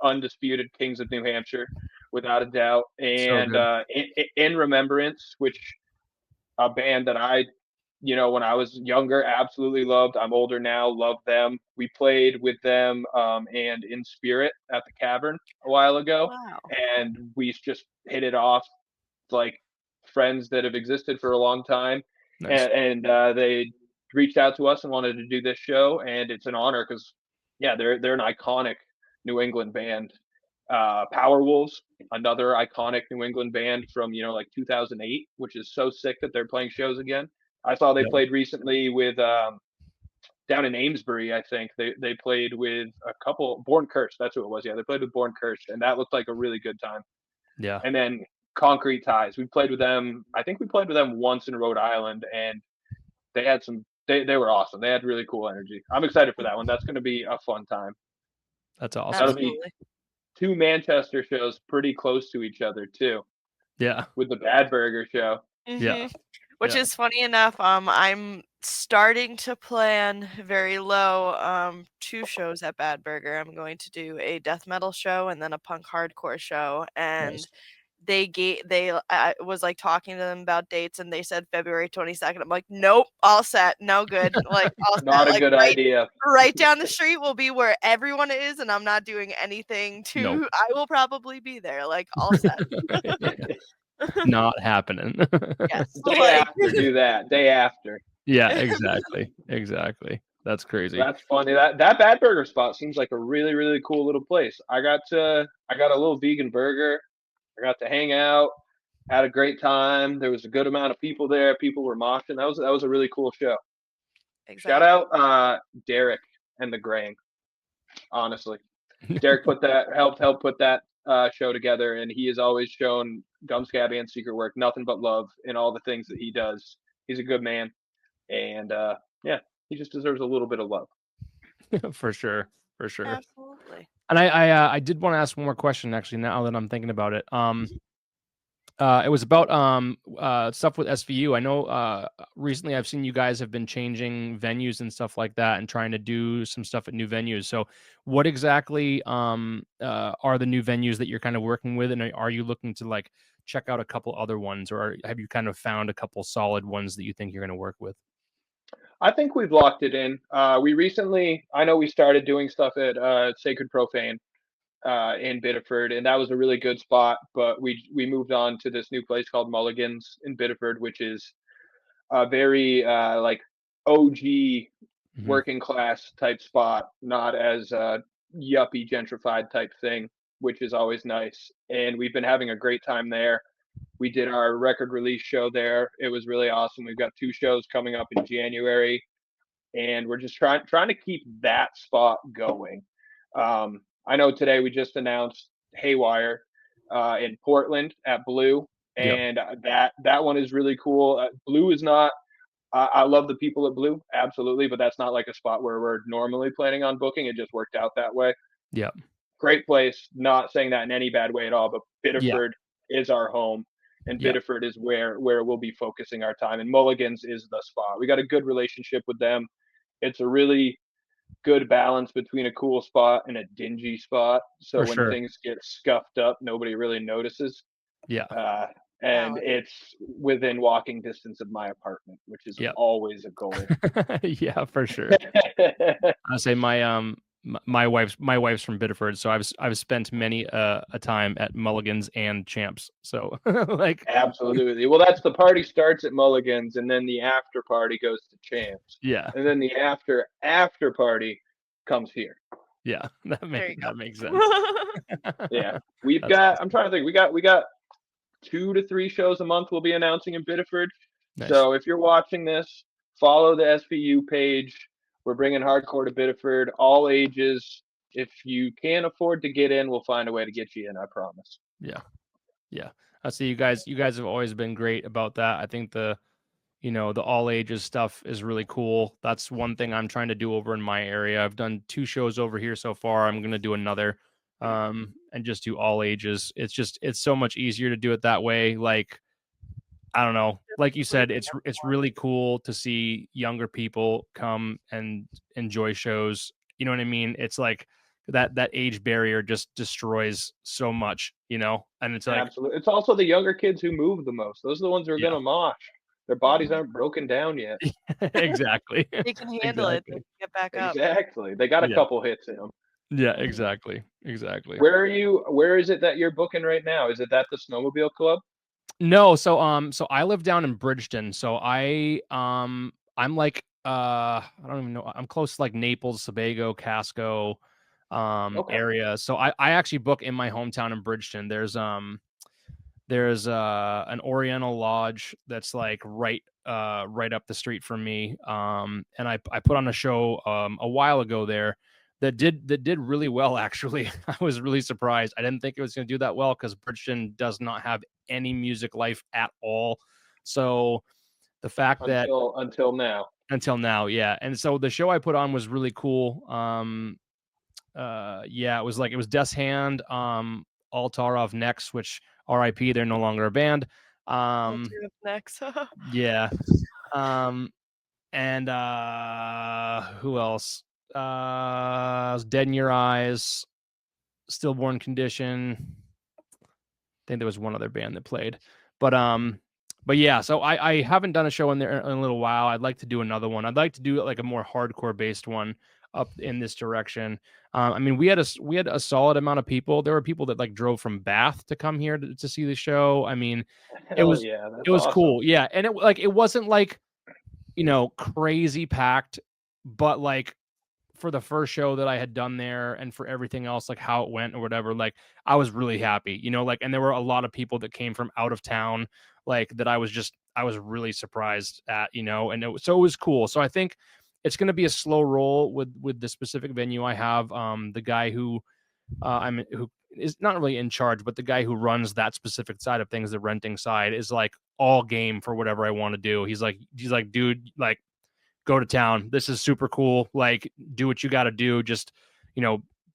undisputed Kings of New Hampshire, without a doubt, and So in Remembrance, which a band that I, when I was younger, absolutely loved. I'm older now, love them. We played with them and In Spirit at the Cavern a while ago, Wow. and we just hit it off like friends that have existed for a long time. nice. And they reached out to us and wanted to do this show, and it's an honor because, yeah, they're an iconic New England band. Power Wolves, another iconic New England band from like 2008, which is so sick that they're playing shows again. I saw they played recently with down in Amesbury. I think they played with a couple. Born Cursed, that's who it was. Yeah, they played with Born Cursed, and that looked like a really good time. Yeah. And then Concrete Ties, we played with them. I think we played with them once in Rhode Island, and they had some. They were awesome. They had really cool energy. I'm excited for that one. That's going to be a fun time. That's awesome. That'll be 2 Manchester shows pretty close to each other too. Yeah. With the Bad Burger show. Mm-hmm. Yeah. Which is funny enough. I'm starting to plan very low 2 shows at Bad Burger. I'm going to do a death metal show and then a punk hardcore show. And I was like talking to them about dates, and they said February 22nd. I'm like, nope, all set, no good. Like, all not set. a good idea. Right down the street will be where everyone is, and I'm not doing anything to. Nope. I will probably be there, like all set. Not happening. Yes. Day after, do that. Day after. Yeah, exactly. That's crazy. That's funny. That Bad Burger spot seems like a really, really cool little place. I got a little vegan burger. I got to hang out, had a great time. There was a good amount of people there. People were moshing. That was a really cool show. Exactly. Shout out Derek and the Grang. Honestly, Derek helped put that show together, and he has always shown Gumskab and Secret Work nothing but love in all the things that he does. He's a good man, and he just deserves a little bit of love. For sure. Absolutely. And I did want to ask one more question, actually, now that I'm thinking about it. It was about stuff with SVU. I know recently I've seen you guys have been changing venues and stuff like that and trying to do some stuff at new venues. So what exactly are the new venues that you're kind of working with? And are you looking to like check out a couple other ones, or have you kind of found a couple solid ones that you think you're going to work with? I think we've locked it in. I know we started doing stuff at Sacred Profane in Biddeford, and that was a really good spot. But we moved on to this new place called Mulligan's in Biddeford, which is a very like OG working class type spot, not as yuppie gentrified type thing, which is always nice. And we've been having a great time there. We did our record release show there. It was really awesome. We've got 2 shows coming up in January, and we're just trying to keep that spot going. I know today we just announced Haywire in Portland at Blue, and that one is really cool. Blue is not. I love the people at Blue, absolutely, but that's not like a spot where we're normally planning on booking. It just worked out that way. Yeah, great place. Not saying that in any bad way at all, but Biddeford is our home. And Biddeford is where we'll be focusing our time. And Mulligan's is the spot. We got a good relationship with them. It's a really good balance between a cool spot and a dingy spot. So things get scuffed up, nobody really notices. Yeah. And it's within walking distance of my apartment, which is always a goal. Yeah, for sure. I say my my wife's from Biddeford, so I've spent many a time at Mulligan's and Champs. So like, Absolutely. Well, that's the party starts at Mulligan's, and then the after party goes to Champs, yeah, and then the after party comes here. yeah, There you that go. makes sense. Yeah, we've That's got. awesome. I'm trying to think. We got 2 to 3 shows a month we'll be announcing in Biddeford. Nice. So if you're watching this, follow the SVU page. We're bringing hardcore to Biddeford, all ages. If you can't afford to get in, we'll find a way to get you in. I promise. Yeah, yeah. I see you guys have always been great about that. I think the the all ages stuff is really cool. That's one thing I'm trying to do over in my area. I've done 2 shows over here so far. I'm gonna do another, and just do all ages. It's so much easier to do it that way. Like, I don't know. Like you said, it's really cool to see younger people come and enjoy shows. You know what I mean? It's like that age barrier just destroys so much, And it's like, Absolutely. It's also the younger kids who move the most. Those are the ones who are yeah, going to mosh. Their bodies aren't broken down yet. exactly. They can handle it. They Exactly. can get back up. Exactly. They got a Yeah. couple hits in them. Yeah, Mhm. exactly. Exactly. Where are you? Where is it that you're booking right now? Is it at the Snowmobile Club? No, so I live down in Bridgeton. So I'm like I don't even know. I'm close to like Naples, Sebago, Casco Okay. area. So I actually book in my hometown in Bridgeton. There's an Oriental Lodge that's like right up the street from me. And I put on a show a while ago there that did really well actually. I was really surprised. I didn't think it was going to do that well because Bridgeton does not have any music life at all. So the fact that Until now. until now, yeah. And so the show I put on was really cool. Yeah, it was Death's Hand, Altarov next, which RIP, they're no longer a band. We'll do it next. Yeah. Um and who else? Dead in Your Eyes, Stillborn Condition. I think there was one other band that played. But yeah, so I haven't done a show in there in a little while. I'd like to do another one. I'd like to do like a more hardcore based one up in this direction. I mean, we had a solid amount of people. There were people that like drove from Bath to come here to see the show. I mean, it Hell was yeah, it that's was awesome. cool. Yeah, and it wasn't like crazy packed, but like for the first show that I had done there and for everything else, like how it went or whatever, like I was really happy, like, and there were a lot of people that came from out of town, like that I was really surprised at, and so it was cool. So I think it's going to be a slow roll with the specific venue I have. The guy who is not really in charge, but the guy who runs that specific side of things, the renting side, is like all game for whatever I want to do. He's like, dude, like go to town. This is super cool. Like, do what you got to do. Just,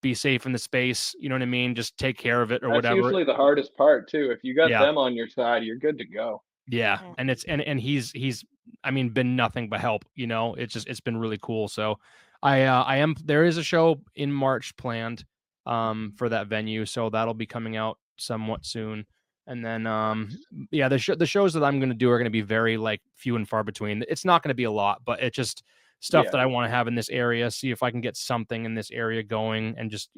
be safe in the space. You know what I mean? Just take care of it or That's whatever. usually the hardest part too. If you got Yeah. them on your side, you're good to go. Yeah. And he's, I mean, been nothing but help, it's been really cool. So there is a show in March planned, for that venue. So that'll be coming out somewhat soon. And then, yeah, the shows that I'm going to do are going to be very like few and far between. It's not going to be a lot, but it's just stuff Yeah. that I want to have in this area. See if I can get something in this area going and just,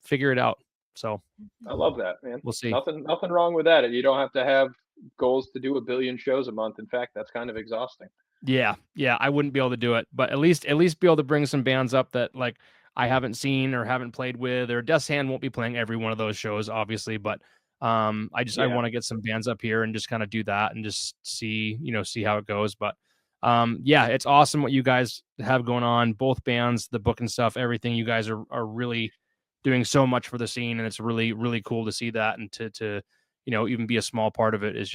figure it out. So I love that, man. we'll see. Nothing wrong with that. You don't have to have goals to do a billion shows a month. In fact, that's kind of exhausting. Yeah, yeah, I wouldn't be able to do it, but at least be able to bring some bands up that like I haven't seen or haven't played with. Or Death's Hand won't be playing every one of those shows, obviously, but I Yeah. want to get some bands up here and just kind of do that and just see see how it goes. But yeah, it's awesome what you guys have going on. Both bands, the book and stuff, everything. You guys are really doing so much for the scene, and it's really cool to see that and to even be a small part of it is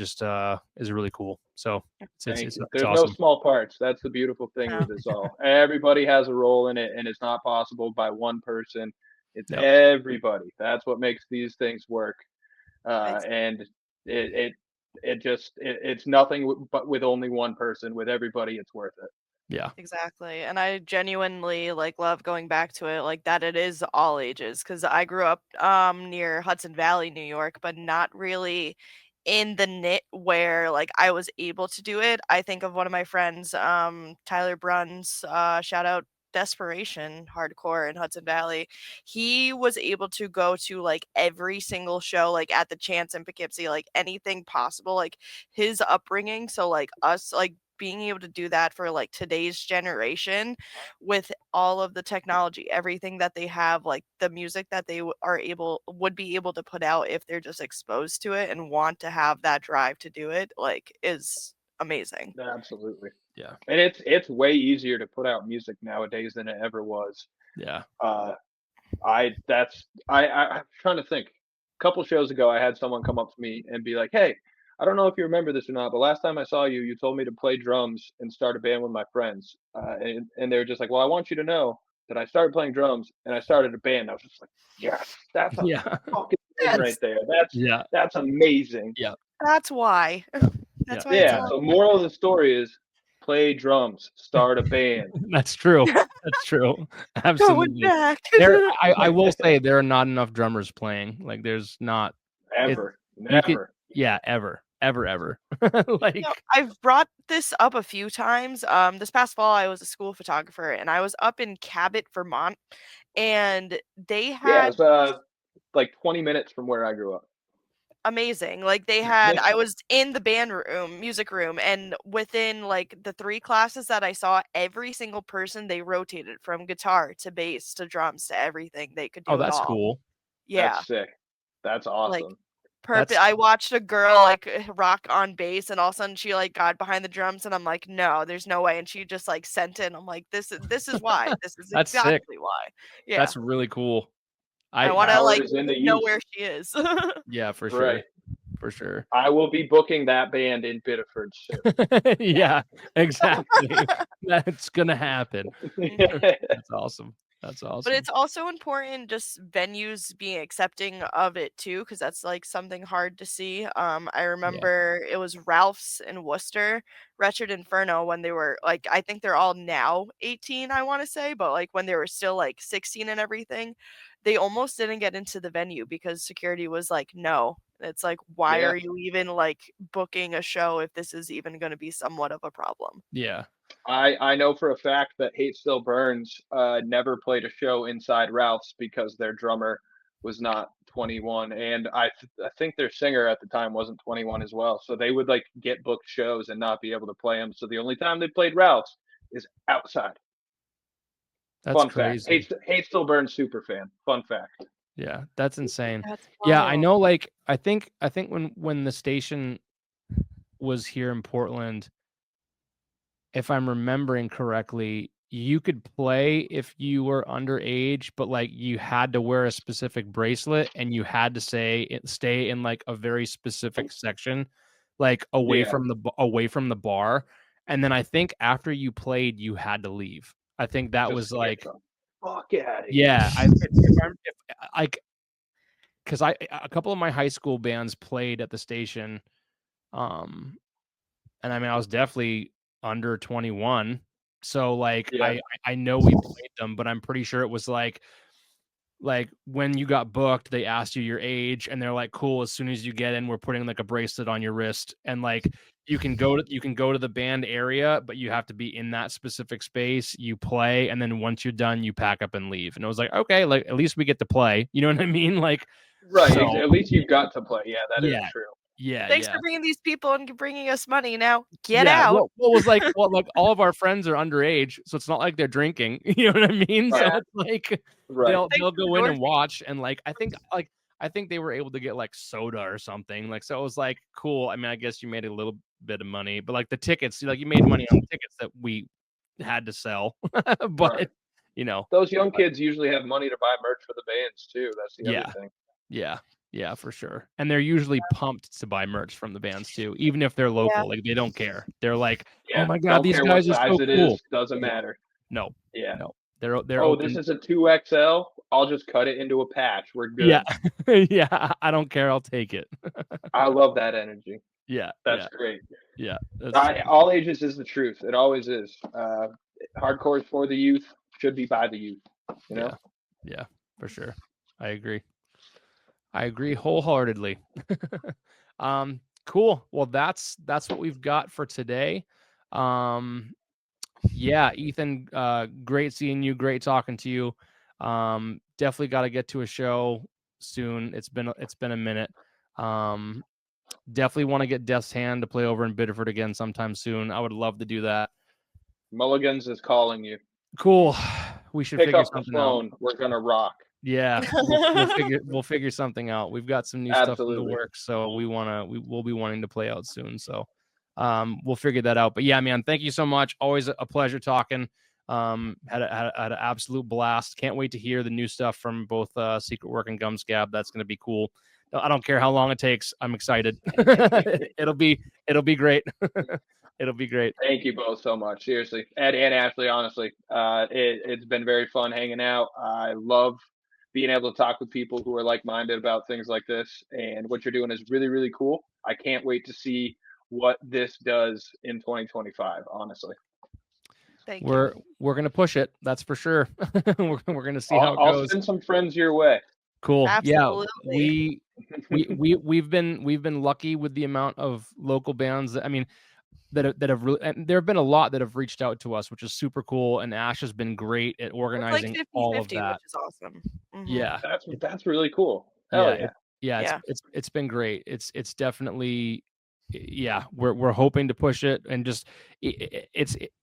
really cool. So Thank you. it's There's no awesome. small parts. That's the beautiful thing No. with this all. Everybody has a role in it, and it's not possible by one person. It's Yep. everybody. That's what makes these things work. Ex- And it's nothing but with only one person. With everybody, it's worth it. Yeah. Exactly. And I genuinely like love going back to it like that it is all ages because I grew up near Hudson Valley, New York, but not really in the knit where like I was able to do it. I think of one of my friends, Tyler Bruns, shout out Desperation hardcore in Hudson Valley, he was able to go to like every single show, like at the Chance in Poughkeepsie, like anything possible, like his upbringing. So like us, like being able to do that for like today's generation with all of the technology, everything that they have, like the music that they would be able to put out if they're just exposed to it and want to have that drive to do it, like is amazing. Absolutely. Yeah. And it's way easier to put out music nowadays than it ever was. Yeah. I'm trying to think. A couple shows ago, I had someone come up to me and be like, "Hey, I don't know if you remember this or not, but last time I saw you, you told me to play drums and start a band with my friends." And they were just like, "Well, I want you to know that I started playing drums and I started a band." I was just like, "Yes, that's a Yeah. fucking thing right That's there. Yeah. That's amazing." Yeah. that's why. That's why it's Yeah. all So moral of the story is play drums, start a band. That's true. That's true. going Absolutely. back. I will say there are not enough drummers playing. Like there's not it Ever, you could never. ever. Like I've brought this up a few times. This past fall, I was a school photographer, and I was up in Cabot, Vermont, and they Yeah, had it's like 20 minutes from where I grew up. amazing. Like they had, I was in the band room, music room, and within like the 3 classes that I saw, every single person they rotated from guitar to bass to drums to everything. They could oh, do it that's all. cool. Yeah, That's sick. That's like awesome. perfect. That's I watched a girl like rock on bass, and all of a sudden she like got behind the drums, and I'm like, no, there's no way. And she just like sent in. I'm like, this is why. This is that's sick. exactly why. Yeah, That's really cool. I I want to Power like is in the know youth. where she is. yeah, for sure. Right. For sure. I will be booking that band in Biddeford soon. Yeah, exactly. That's gonna happen. Mhm. That's awesome. That's But awesome. it's also important just venues being accepting of it too, because that's like something hard to see. I Yeah. remember it was Ralph's in Worcester, Wretched Inferno, when they were like, I think they're all now 18, I want to say, but like when they were still like 16 and everything, they almost didn't get into the venue because security was like, no. It's like, why Yeah. are you even like booking a show if this is even going to be somewhat of a problem? Yeah. I know for a fact that Hate Still Burns never played a show inside Ralph's because their drummer was not 21, and I think their singer at the time wasn't 21 as well. So they would like get booked shows and not be able to play them. So the only time they played Ralph's is outside. That's Fun fact. crazy. Hate Still Burns super fan. Fun fact. Yeah, that's insane. That's Yeah, I wild. know like I think when the station was here in Portland, if I'm remembering correctly, you could play if you were underage, but like you had to wear a specific bracelet and you had to stay in like a very specific section, like Yeah. away from the bar. And then I think after you played, you had to leave. I think that Just was get like, the fuck out of here. yeah, if like, because a couple of my high school bands played at the station, um, and I mean I was definitely under 21, so like Yeah. I know we played them, but I'm pretty sure it was like when you got booked, they asked you your age, and they're like, "Cool, as soon as you get in, we're putting like a bracelet on your wrist, and like you can go to the band area, but you have to be in that specific space. You play, and then once you're done, you pack up and leave." And it was like, okay, like at least we get to play. You know what I mean? Like, Right. so At least you got to play. Yeah, that is yeah, true. yeah, Thanks yeah. for bringing these people and bringing us money. Now get Yeah, out. well, it was like, well, like all of our friends are underage, so it's not like they're drinking. You know what I mean? So Right. Yeah. it's like Right. Thanks they'll for the go in door and fee. watch, and like I think they were able to get like soda or something. Like so, it was like cool. I mean, I guess you made a little bit of money, but like the tickets, like you made money on the tickets that we had to sell. Right. But you know, Those young but kids usually have money to buy merch for the bands too. That's the other yeah, thing. yeah, yeah, for sure. And they're usually pumped to buy merch from the bands too, even if they're Yeah. local. Like they don't care. They're like, oh Yeah. my god, Don't these care what guys are size so it cool. is. Doesn't Yeah. matter. No, Yeah. no, they're Oh, this open. is a 2XL. I'll just cut it into a patch. We're Yeah, good. yeah. I don't care. I'll take it. I love that energy. Yeah, That's yeah, great. yeah. That's super cool. All ages is the truth. It always is. Hardcore is for the youth. Should be by the youth. You know. Yeah, yeah, for sure. I agree. I agree wholeheartedly. Cool. Well, that's what we've got for today. Um, Yeah, Ethan, great seeing you. Great talking to you. Definitely got to get to a show soon. It's been a minute. Definitely want to get Death's Hand to play over in Biddeford again sometime soon. I would love to do that. Mulligan's is calling you. Cool. We should Pick figure up the something out. phone. We're gonna rock. Yeah, we'll figure something out. We've got some new stuff in the works, so we'll be wanting to play out soon. So we'll figure that out. But yeah, man, thank you so much. Always a pleasure talking. Had an absolute blast. Can't wait to hear the new stuff from both Secret Work and Gumskab. That's going to be cool. I don't care how long it takes. I'm excited. It'll be great. It'll be great. Thank you both so much. Seriously, Ed and Ashley, honestly, it's been very fun hanging out. I love being able to talk with people who are like-minded about things like this, and what you're doing is really, really cool. I can't wait to see what this does in 2025, honestly. Thank you. We're gonna push it, that's for sure. we're gonna see how it I'll goes. send some friends your way. Cool. Absolutely. Yeah, we've been lucky with the amount of local bands that, I mean, that have really, and there have been a lot that have reached out to us, which is super cool. And Ash has been great at organizing all of that. Which is awesome. Mm-hmm. Yeah, that's really cool. Hell yeah. It's been great. It's definitely, yeah. We're hoping to push it, and just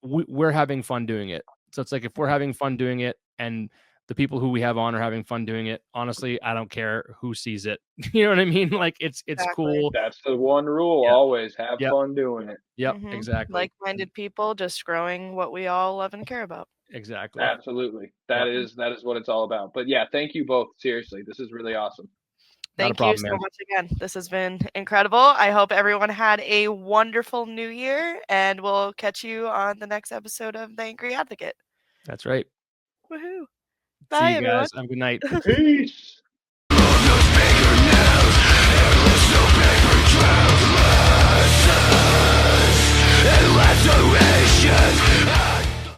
we're having fun doing it. So it's like, if we're having fun doing it, and the people who we have on are having fun doing it, honestly, I don't care who sees it. You know what I mean? Like, it's cool. That's the one rule. Yep. Always have fun doing it. Yep, exactly. Like-minded people just growing what we all love and care about. Exactly. Absolutely. That is what it's all about. But yeah, thank you both. Seriously, this is really awesome. Thank you so much again. This has been incredible. I hope everyone had a wonderful new year, and we'll catch you on the next episode of The Angry Advocate. That's right. Woohoo. Bye, See you everyone. Guys. Have a good night. Peace. And left